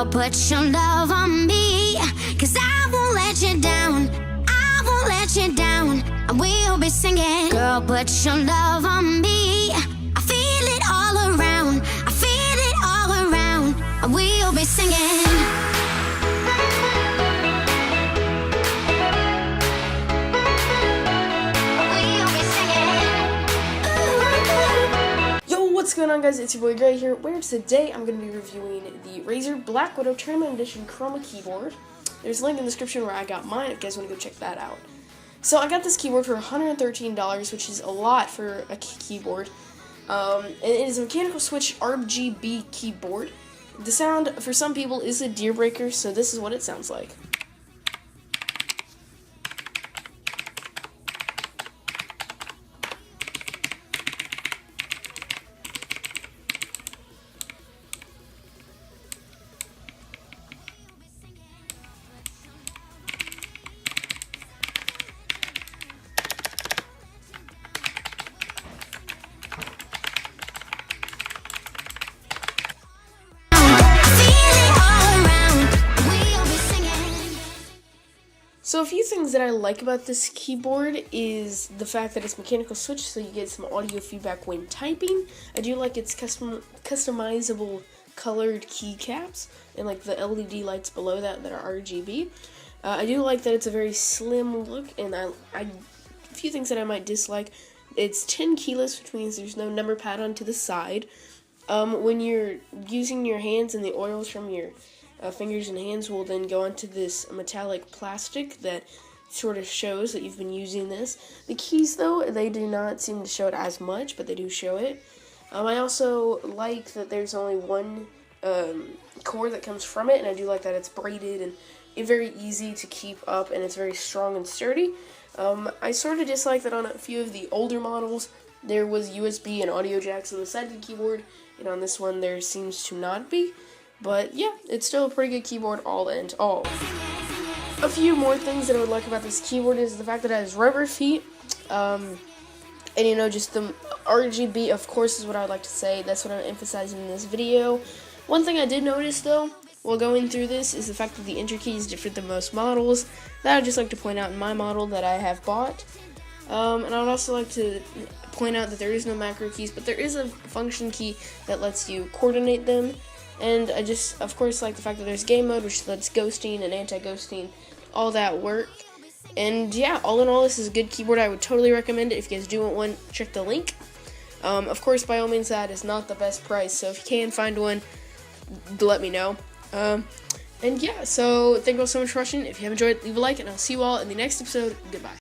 Girl, put your love on me, 'cause I won't let you down. I won't let you down. I will be singing. Girl, put your love on me. I feel it all around. I feel it all around. I will be singing. What's going on, guys? It's your boy Gray here, where today I'm going to be reviewing the Razer BlackWidow Tournament Edition Chroma keyboard. There's a link in the description where I got mine if you guys want to go check that out. So I got this keyboard for $113, which is a lot for a keyboard. And it is a mechanical switch RGB keyboard. The sound, for some people, is a deal breaker, so this is what it sounds like. So a few things that I like about this keyboard is the fact that it's mechanical switch, so you get some audio feedback when typing. I do like its customizable colored keycaps and like the LED lights below that are RGB. I do like that it's a very slim look, and a few things that I might dislike. It's 10 keyless, which means there's no number pad onto the side. When you're using your hands and the oils from your fingers and hands will then go onto this metallic plastic that sort of shows that you've been using this. The keys, though, they do not seem to show it as much, but they do show it. I also like that there's only one cord that comes from it, and I do like that it's braided and very easy to keep up, and it's very strong and sturdy. I sort of dislike that on a few of the older models there was USB and audio jacks on the side of the keyboard, and on this one there seems to not be. But yeah, it's still a pretty good keyboard all in all. A few more things that I would like about this keyboard is the fact that it has rubber feet. And you know, just the RGB, of course, is what I would like to say. That's what I'm emphasizing in this video. One thing I did notice, though, while going through this, is the fact that the enter key is different than most models. That I'd just like to point out in my model that I have bought. And I would also like to point out that there is no macro keys, but there is a function key that lets you coordinate them. And I just, of course, like the fact that there's game mode, which lets ghosting and anti-ghosting, all that work. And yeah, all in all, this is a good keyboard. I would totally recommend it. If you guys do want one, check the link. Of course, by all means, that is not the best price. So if you can find one, let me know. And yeah, so thank you all so much for watching. If you have enjoyed, leave a like, and I'll see you all in the next episode. Goodbye.